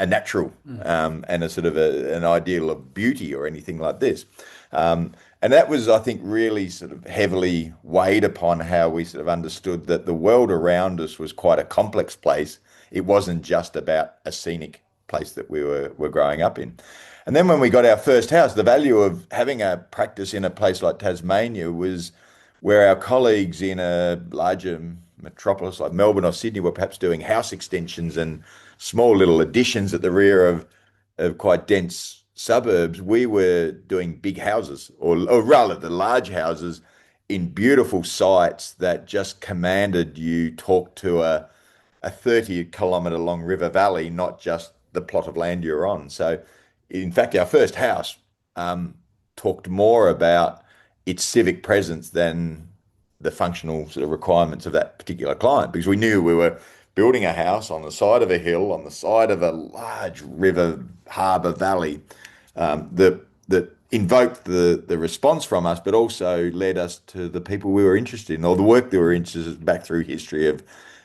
natural and a sort of an ideal of beauty or anything like this. And that was, I think, really sort of heavily weighed upon how we sort of understood that the world around us was quite a complex place. It wasn't just about a scenic place that we were growing up in. And then when we got our first house, the value of having a practice in a place like Tasmania was where our colleagues in a larger metropolis like Melbourne or Sydney were perhaps doing house extensions and small little additions at the rear of quite dense suburbs. We were doing big houses, or rather the large houses in beautiful sites that just commanded you talk to a 30-kilometre long river valley, not just the plot of land you're on. So in fact, our first house talked more about its civic presence than the functional sort of requirements of that particular client, because we knew we were building a house on the side of a hill, on the side of a large river harbour valley that invoked the response from us, but also led us to the people we were interested in, or the work that we were interested in back through history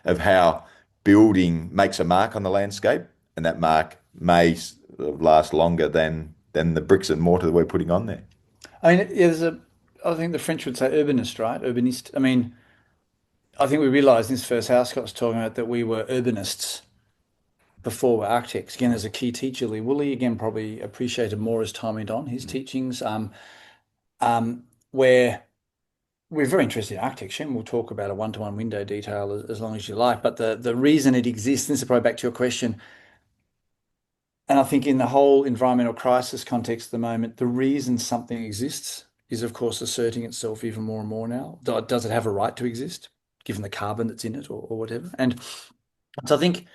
of how building makes a mark on the landscape, and that mark may last longer than the bricks and mortar that we're putting on there. I mean, I think the French would say urbanist, right? Urbanist. I mean, I think we realised in this first house Scott was talking about that we were urbanists before we're architects. Again, as a key teacher, Lee Woolley, again, probably appreciated more as time went on, his teachings, where we're very interested in architecture, and we'll talk about a one-to-one window detail as long as you like. But the reason it exists, and this is probably back to your question, and I think in the whole environmental crisis context at the moment, the reason something exists is, of course, asserting itself even more and more now. Does it have a right to exist, given the carbon that's in it or whatever? And so I think,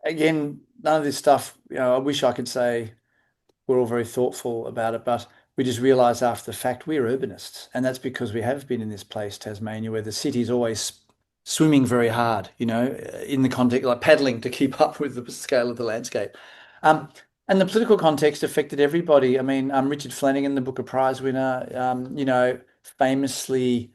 again, none of this stuff, I wish I could say we're all very thoughtful about it, but we just realise after the fact we're urbanists. And that's because we have been in this place, Tasmania, where the city is always swimming very hard, in the context, like paddling to keep up with the scale of the landscape. And the political context affected everybody. I mean, Richard Flanagan, the Booker Prize winner, famously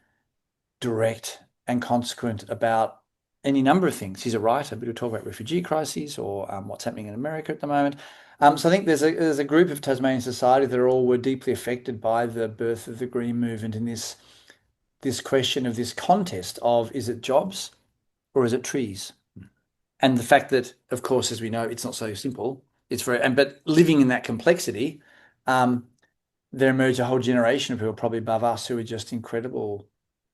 direct and consequent about any number of things. He's a writer, but he'll talk about refugee crises or what's happening in America at the moment. So I think there's a group of Tasmanian society that all were deeply affected by the birth of the Green Movement in this question of this contest of, is it jobs or is it trees? And the fact that, of course, as we know, it's not so simple. But living in that complexity, there emerged a whole generation of people probably above us who are just incredible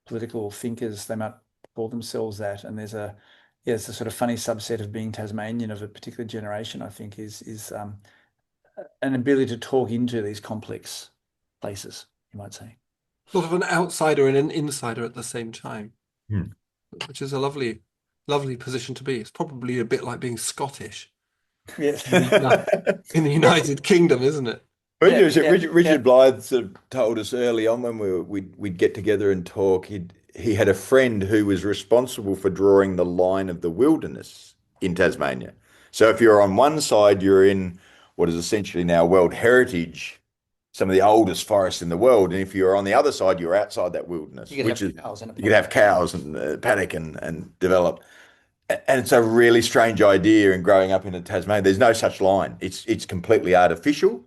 political thinkers. They might call themselves that. And there's a sort of funny subset of being Tasmanian of a particular generation, I think, is an ability to talk into these complex places, you might say. Sort of an outsider and an insider at the same time, which is a lovely, lovely position to be. It's probably a bit like being Scottish. Yes. In the United Kingdom, isn't it? Richard Blythe sort of told us early on when we'd get together and talk. He had a friend who was responsible for drawing the line of the wilderness in Tasmania. So if you're on one side, you're in what is essentially now World Heritage, some of the oldest forests in the world, and if you're on the other side, you're outside that wilderness, you could have cows and paddock and develop. And it's a really strange idea in growing up in Tasmania. There's no such line. It's completely artificial,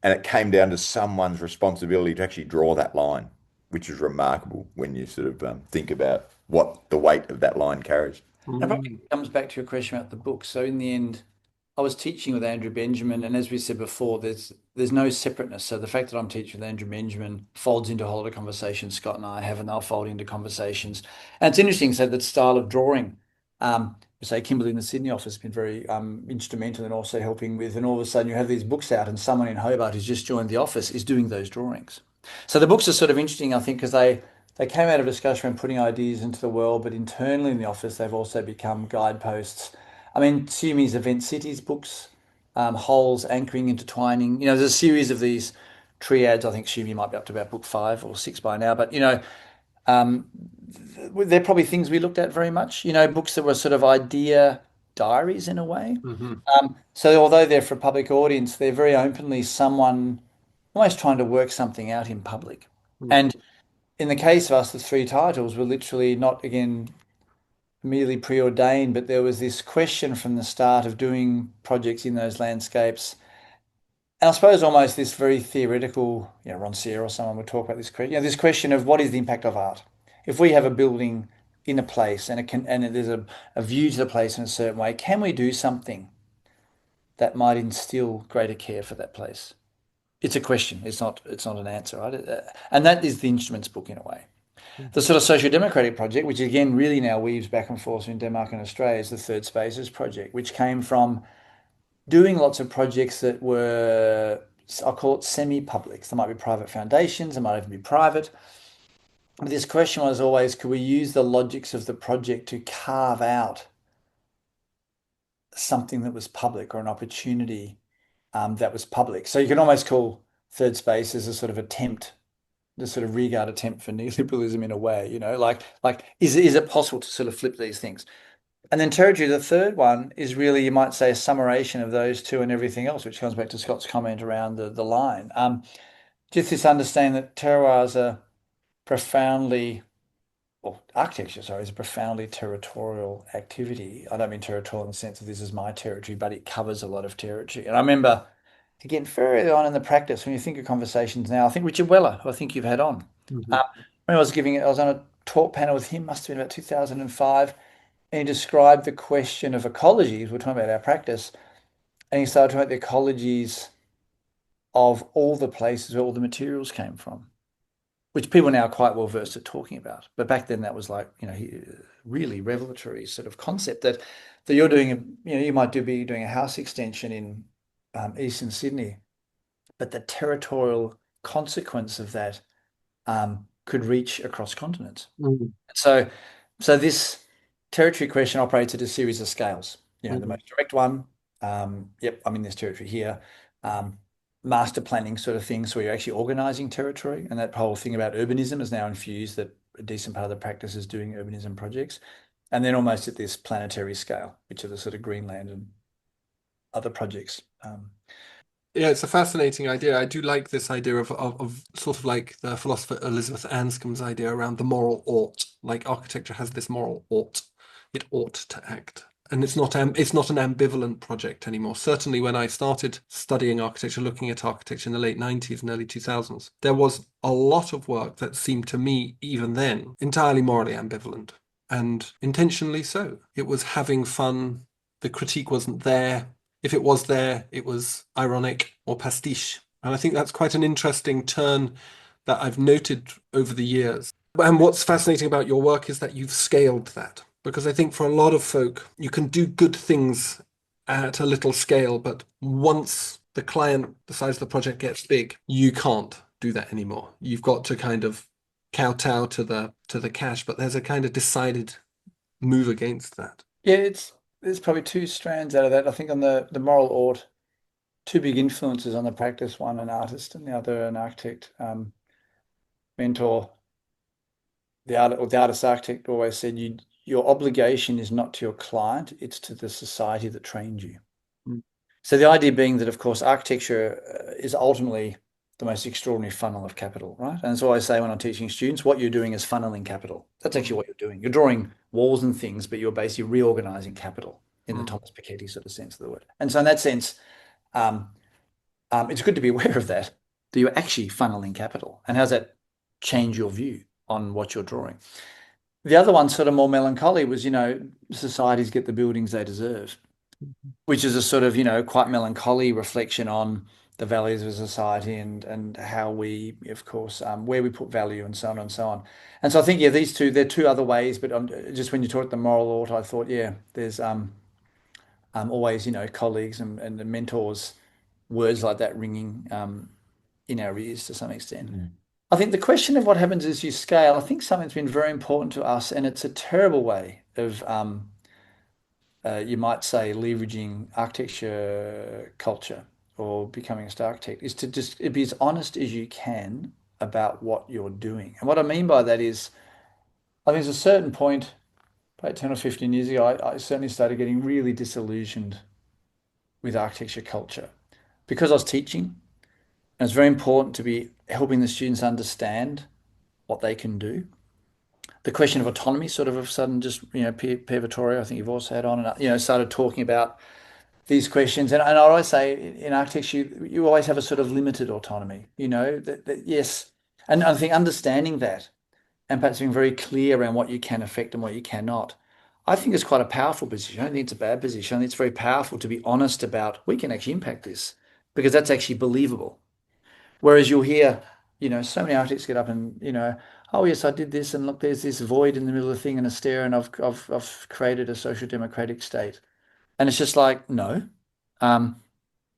and it came down to someone's responsibility to actually draw that line, which is remarkable when you sort of think about what the weight of that line carries. And it probably comes back to your question about the book. So in the end, I was teaching with Andrew Benjamin, and as we said before, there's no separateness. So the fact that I'm teaching with Andrew Benjamin folds into a whole lot of conversations Scott and I have, and they'll fold into conversations. And it's interesting, so that style of drawing, say Kimberly in the Sydney office has been very instrumental in also helping with, and all of a sudden you have these books out, and someone in Hobart who's just joined the office is doing those drawings. So the books are sort of interesting, I think, because they came out of discussion and putting ideas into the world, but internally in the office, they've also become guideposts. I mean, Sumi's Event Cities books, Holes, Anchoring, Intertwining. There's a series of these triads. I think Sumi might be up to about book 5 or 6 by now. But, um, they're probably things we looked at very much. Books that were sort of idea diaries in a way. So although they're for a public audience, they're very openly someone almost trying to work something out in public. And in the case of us, the 3 titles were literally not, again, merely preordained, but there was this question from the start of doing projects in those landscapes. And I suppose almost this very theoretical, Ron Sear or someone would talk about this question, this question of what is the impact of art? If we have a building in a place and there's a view to the place in a certain way, can we do something that might instill greater care for that place? It's a question. It's not an answer, right? And that is the instruments book in a way. The sort of socio-democratic project, which again really now weaves back and forth in Denmark and Australia, is the Third Spaces project, which came from doing lots of projects that were, I'll call it semi-public. There might be private foundations, there might even be private. But this question was always, could we use the logics of the project to carve out something that was public or an opportunity that was public? So you can almost call Third Spaces a sort of attempt, the sort of rearguard attempt for neoliberalism in a way, like is it possible to sort of flip these things? And then Territory, the third one, is really, you might say, a summation of those two and everything else, which comes back to Scott's comment around the line. Just this understanding that terroir is a profoundly, well, architecture, sorry, is a profoundly territorial activity. I don't mean territorial in the sense of this is my territory, but it covers a lot of territory. And I remember, again, very early on in the practice, when you think of conversations now, I think Richard Weller, who I think you've had on, when I was on a talk panel with him, must have been about 2005, and he described the question of ecologies. We're talking about our practice, and he started talking about the ecologies of all the places where all the materials came from, which people now are quite well versed at talking about. But back then, that was like, really revelatory sort of concept that you're doing. You might be doing a house extension in Eastern Sydney, but the territorial consequence of that could reach across continents. So this territory question operates at a series of scales. The most direct one, yep, I'm in this territory here. Master planning sort of thing, so you're actually organising territory, and that whole thing about urbanism is now infused, that a decent part of the practice is doing urbanism projects. And then almost at this planetary scale, which are the sort of Greenland and other projects. Yeah, it's a fascinating idea. I do like this idea of sort of like the philosopher Elizabeth Anscombe's idea around the moral ought. Like architecture has this moral ought. It ought to act. And it's not an ambivalent project anymore. Certainly when I started studying architecture, looking at architecture in the late 90s and early 2000s, there was a lot of work that seemed to me, even then, entirely morally ambivalent. And intentionally so. It was having fun. The critique wasn't there. If it was there, it was ironic or pastiche. And I think that's quite an interesting turn that I've noted over the years. And what's fascinating about your work is that you've scaled that. Because I think for a lot of folk, you can do good things at a little scale, but once the client, the size of the project gets big, you can't do that anymore. You've got to kind of kowtow to the cash, but there's a kind of decided move against that. Yeah, there's probably 2 strands out of that. I think on the moral ought, 2 big influences on the practice, one an artist and the other an architect. Mentor, the artist architect always said, your obligation is not to your client, it's to the society that trained you. So the idea being that, of course, architecture is ultimately the most extraordinary funnel of capital, right? And so I say when I'm teaching students, what you're doing is funneling capital. That's actually what you're doing. You're drawing walls and things, but you're basically reorganizing capital in the Thomas Piketty sort of sense of the word. And so in that sense, it's good to be aware of that you're actually funneling capital. And how does that change your view on what you're drawing? The other one, sort of more melancholy, was, societies get the buildings they deserve, which is a sort of, quite melancholy reflection on the values of society and how we, of course, where we put value and so on and so on. And so I think, yeah, there are two other ways, but just when you talk the moral ought, I thought, yeah, there's always, colleagues and mentors, words like that ringing in our ears to some extent. Mm. I think the question of what happens as you scale, I think something's been very important to us, and it's a terrible way of, you might say, leveraging architecture culture or becoming a star architect, is to just be as honest as you can about what you're doing. And what I mean by that is, I think there's a certain point, about 10 or 15 years ago, I certainly started getting really disillusioned with architecture culture because I was teaching. And it's very important to be helping the students understand what they can do. The question of autonomy sort of a sudden just, Pierre Vittorio, I think you've also had on, and, started talking about these questions. And I always say in architecture, you always have a sort of limited autonomy, yes. And I think understanding that and perhaps being very clear around what you can affect and what you cannot, I think is quite a powerful position. I don't think it's a bad position. I think it's very powerful to be honest about we can actually impact this because that's actually believable. Whereas you'll hear, so many architects get up and, oh yes, I did this, and look, there's this void in the middle of the thing and a stair, and I've created a social democratic state. And it's just like, no, um,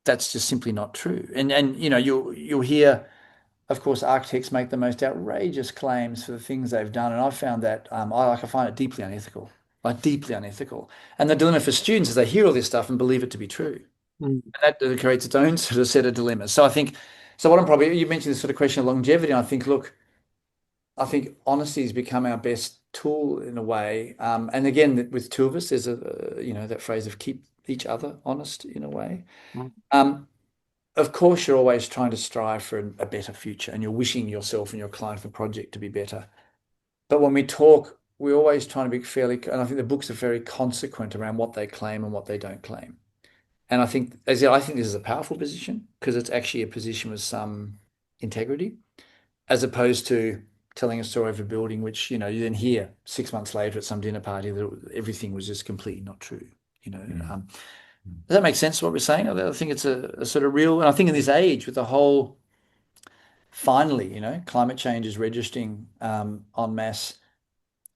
that's just simply not true. And you'll hear, of course, architects make the most outrageous claims for the things they've done, and I've found that I find it deeply unethical, like deeply unethical. And the dilemma for students is they hear all this stuff and believe it to be true. Mm. And that creates its own sort of set of dilemmas. So I think, so what I'm probably, you mentioned this sort of question of longevity, and I think, look, I think honesty has become our best tool in a way. And again, with two of us, there's that phrase of keep each other honest in a way. Mm. Of course, you're always trying to strive for a better future, and you're wishing yourself and your client, the project, to be better. But when we talk, we're always trying to be fairly, and I think the books are very consequent around what they claim and what they don't claim. And I think this is a powerful position because it's actually a position with some integrity, as opposed to telling a story of a building which, you then hear 6 months later at some dinner party that everything was just completely not true. Mm. Does that make sense what we're saying? I think it's a sort of real, and I think in this age with the whole, finally, climate change is registering en masse.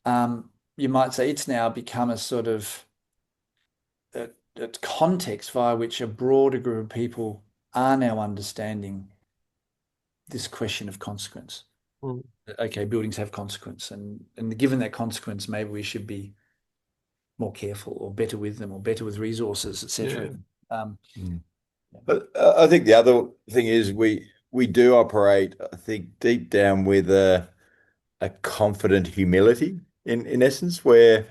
You might say it's now become a sort of a context via which a broader group of people are now understanding this question of consequence. Mm. Okay, buildings have consequence, and given that consequence, maybe we should be more careful or better with them or better with resources, etc. But I think the other thing is we do operate, I think, deep down with a confident humility in essence, whereas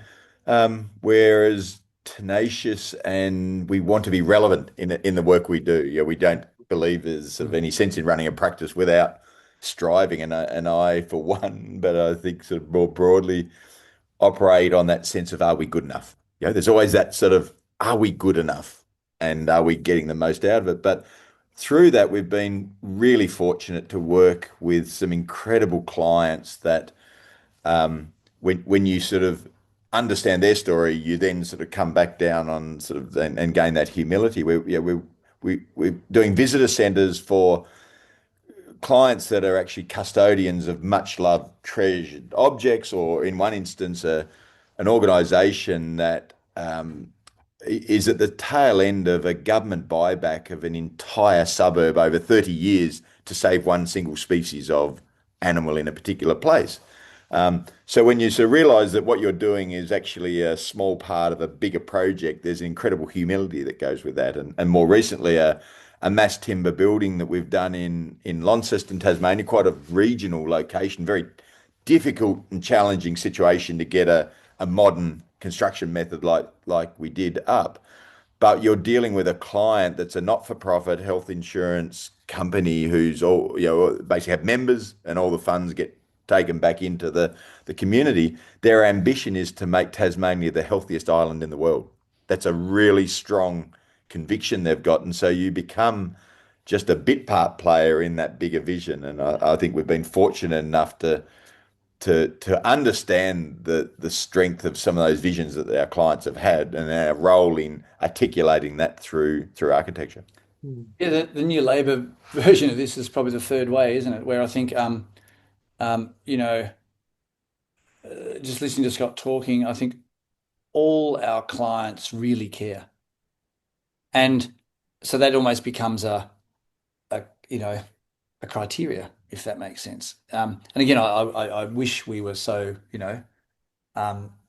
tenacious and we want to be relevant in the work we do. We don't believe there's sort of any sense in running a practice without striving, and I for one, but I think sort of more broadly operate on that sense of are we good enough? There's always that sort of are we good enough and are we getting the most out of it? But through that, we've been really fortunate to work with some incredible clients that when you sort of understand their story, you then sort of come back down on sort of and gain that humility. We're doing visitor centres for clients that are actually custodians of much loved treasured objects, or in one instance, an organisation that is at the tail end of a government buyback of an entire suburb over 30 years to save one single species of animal in a particular place. So when you sort of realise that what you're doing is actually a small part of a bigger project, there's an incredible humility that goes with that. And more recently, a mass timber building that we've done in Launceston, Tasmania, quite a regional location, very difficult and challenging situation to get a modern construction method like we did up. But you're dealing with a client that's a not-for-profit health insurance company who's all, basically have members, and all the funds get taken back into the community. Their ambition is to make Tasmania the healthiest island in the world. That's a really strong conviction they've got. And so you become just a bit part player in that bigger vision. And I think we've been fortunate enough to to understand the strength of some of those visions that our clients have had and our role in articulating that through architecture. Yeah, the new Labor version of this is probably the third way, isn't it? Where I think, you know, just listening to Scott talking, I think all our clients really care, and so that almost becomes a you know a criteria, if that makes sense. And again, I wish we were so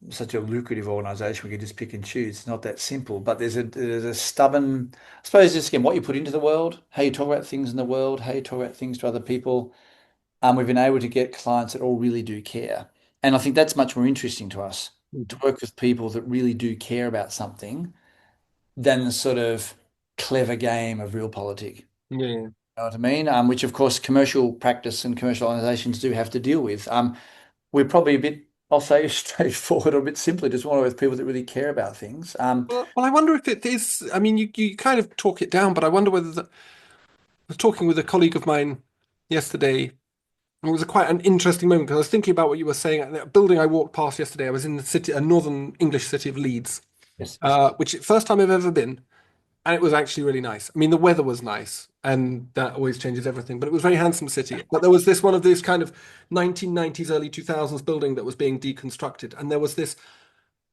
such a lucrative organisation we could just pick and choose. It's not that simple, but there's a stubborn, I suppose, just again what you put into the world, how you talk about things in the world, how you talk about things to other people. We've been able to get clients that all really do care, and I think that's much more interesting to us to work with people that really do care about something than the sort of clever game of realpolitik. Yeah. You know what I mean? Which of course commercial practice and commercial organisations do have to deal with. We're probably a bit, I'll say, straightforward or a bit simpler, just one of those people that really care about things. Well, I wonder if it is. I mean, you kind of talk it down, but I wonder whether I was talking with a colleague of mine yesterday. It was quite an interesting moment because I was thinking about what you were saying. A building I walked past yesterday, I was in the city, a northern English city of Leeds, Yes. which first time I've ever been, and it was actually really nice. I mean, the weather was nice, and that always changes everything. But it was a very handsome city. But there was this one of these kind of 1990s, early 2000s building that was being deconstructed, and there was this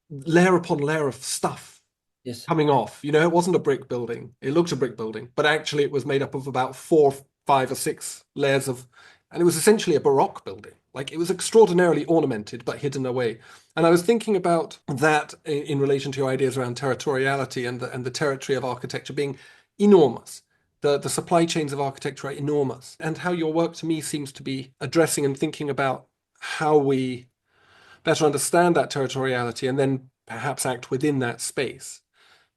layer upon layer of stuff Yes. coming off. You know, it wasn't a brick building. It looked a brick building, but actually it was made up of about 4, 5, or 6 layers of, and it was essentially a Baroque building. Like, it was extraordinarily ornamented, but hidden away. And I was thinking about that in relation to your ideas around territoriality and the territory of architecture being enormous. The supply chains of architecture are enormous, and how your work to me seems to be addressing and thinking about how we better understand that territoriality and then perhaps act within that space.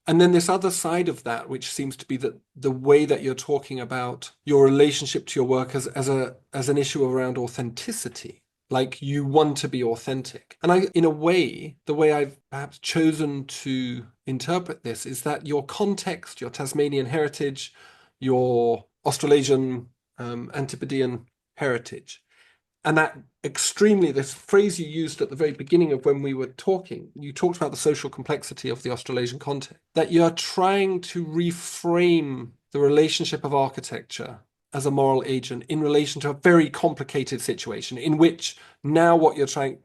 And then this other side of that, which seems to be the way that you're talking about your relationship to your work as an issue around authenticity. Like, you want to be authentic. And in a way, the way I've perhaps chosen to interpret this is that your context, your Tasmanian heritage, your Australasian, Antipodean heritage, and that this phrase you used at the very beginning of when we were talking, you talked about the social complexity of the Australasian context, that you're trying to reframe the relationship of architecture as a moral agent in relation to a very complicated situation in which now what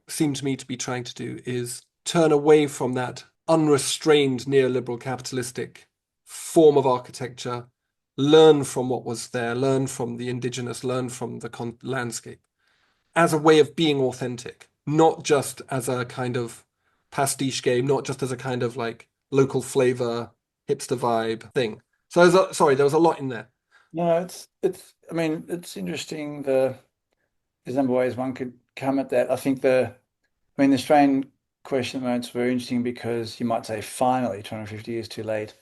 seem to me to be trying to do is turn away from that unrestrained neoliberal capitalistic form of architecture, learn from what was there, learn from the indigenous, learn from the landscape, as a way of being authentic, not just as a kind of pastiche game, not just as a kind of like local flavor, hipster vibe thing. So there was a lot in there. No, I mean, it's interesting. There's a number of ways one could come at that. I think the Australian question at the moment is very interesting because you might say finally, 250 years too late,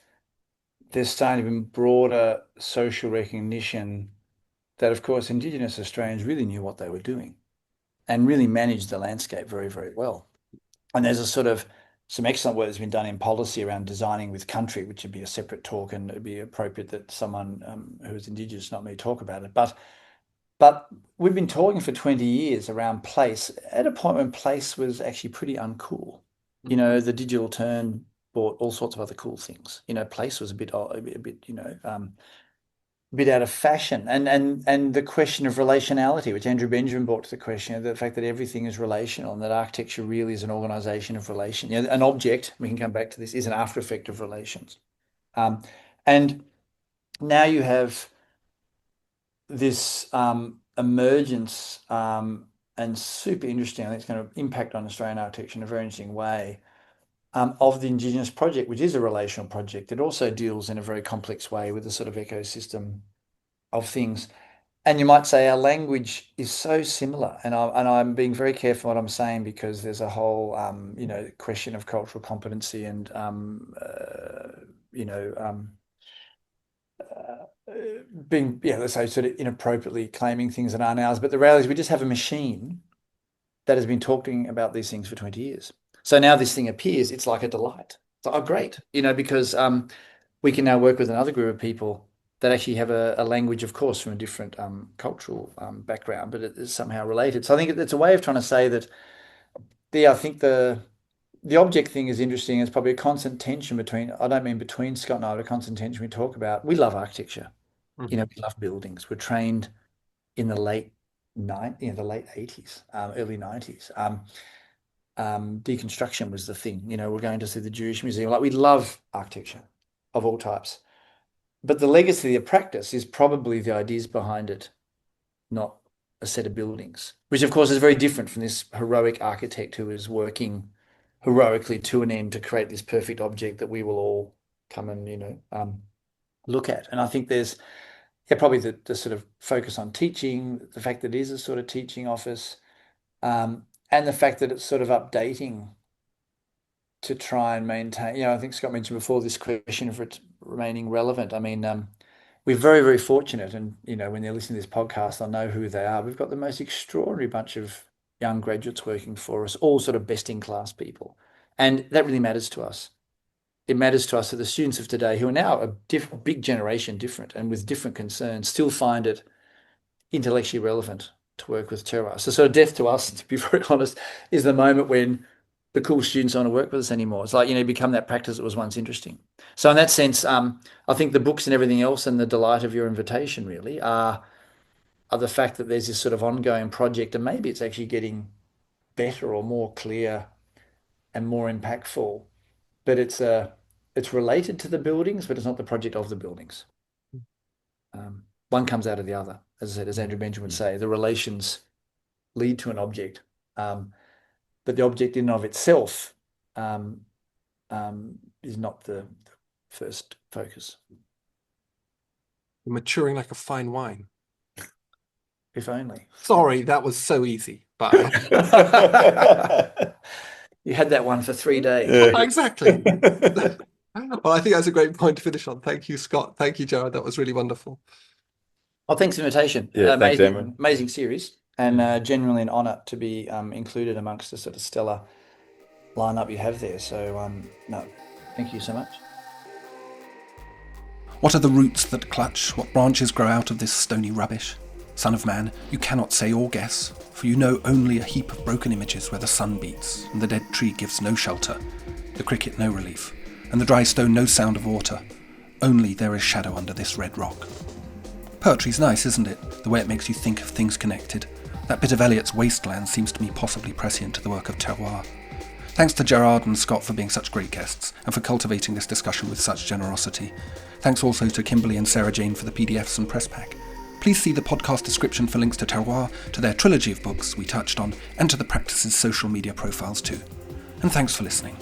there's starting to be broader social recognition that, of course, Indigenous Australians really knew what they were doing and really managed the landscape very, very well. And there's a sort of some excellent work that's been done in policy around designing with country, which would be a separate talk, and it'd be appropriate that someone who is Indigenous, not me, talk about it. But we've been talking for 20 years around place at a point when place was actually pretty uncool. You know, the digital turn brought all sorts of other cool things. You know, place was a bit bit out of fashion, and the question of relationality, which Andrew Benjamin brought to the question, of the fact that everything is relational and that architecture really is an organization of relation. You know, an object, we can come back to this, is an after effect of relations. And now you have this emergence, and super interesting, I think it's going to impact on Australian architecture in a very interesting way, of the Indigenous project, which is a relational project. It also deals in a very complex way with the sort of ecosystem of things. And you might say our language is so similar, and I'm being very careful what I'm saying because there's a whole question of cultural competency and being, let's say, sort of inappropriately claiming things that aren't ours. But the reality is we just have a machine that has been talking about these things for 20 years. So now this thing appears, it's like a delight. It's like, oh, great, because we can now work with another group of people that actually have a language, of course, from a different cultural background, but it is somehow related. So I think it's a way of trying to say that I think the object thing is interesting. It's probably a constant tension between, I don't mean between Scott and I, but a constant tension we talk about. We love architecture. We love buildings. We're trained in the late 80s, early 90s. Deconstruction was the thing. We're going to see the Jewish Museum. Like, we love architecture of all types. But the legacy of the practice is probably the ideas behind it, not a set of buildings, which of course is very different from this heroic architect who is working heroically to an end to create this perfect object that we will all come and, look at. And I think there's probably the sort of focus on teaching, the fact that it is a sort of teaching office, and the fact that it's sort of updating to try and maintain, I think Scott mentioned before this question for it remaining relevant. I mean, we're very, very fortunate, and, when they're listening to this podcast, they'll know who they are. We've got the most extraordinary bunch of young graduates working for us, all sort of best-in-class people. And that really matters to us. It matters to us that the students of today, who are now a big generation different and with different concerns, still find it intellectually relevant to work with Terroir. So sort of death to us, to be very honest, is the moment when the cool students don't want to work with us anymore. It's like, become that practice that was once interesting. So in that sense, I think the books and everything else and the delight of your invitation really are the fact that there's this sort of ongoing project, and maybe it's actually getting better or more clear and more impactful. But it's related to the buildings, but it's not the project of the buildings. One comes out of the other, as I said, as Andrew Benjamin would say, the relations lead to an object. But the object in and of itself is not the first focus. You're maturing like a fine wine. If only. Sorry, that was so easy. But you had that one for 3 days. Yeah. Exactly. Well, I think that's a great point to finish on. Thank you, Scott. Thank you, Gerard. That was really wonderful. Well, thanks for the invitation. Yeah, amazing series, and genuinely an honour to be included amongst the sort of stellar lineup you have there. So, thank you so much. What are the roots that clutch? What branches grow out of this stony rubbish? Son of man, you cannot say or guess, for you know only a heap of broken images where the sun beats, and the dead tree gives no shelter, the cricket no relief, and the dry stone no sound of water. Only there is shadow under this red rock. Poetry's nice, isn't it? The way it makes you think of things connected. That bit of Eliot's wasteland seems to me possibly prescient to the work of Terroir. Thanks to Gerard and Scott for being such great guests, and for cultivating this discussion with such generosity. Thanks also to Kimberly and Sarah Jane for the PDFs and press pack. Please see the podcast description for links to Terroir, to their trilogy of books we touched on, and to the practice's social media profiles too. And thanks for listening.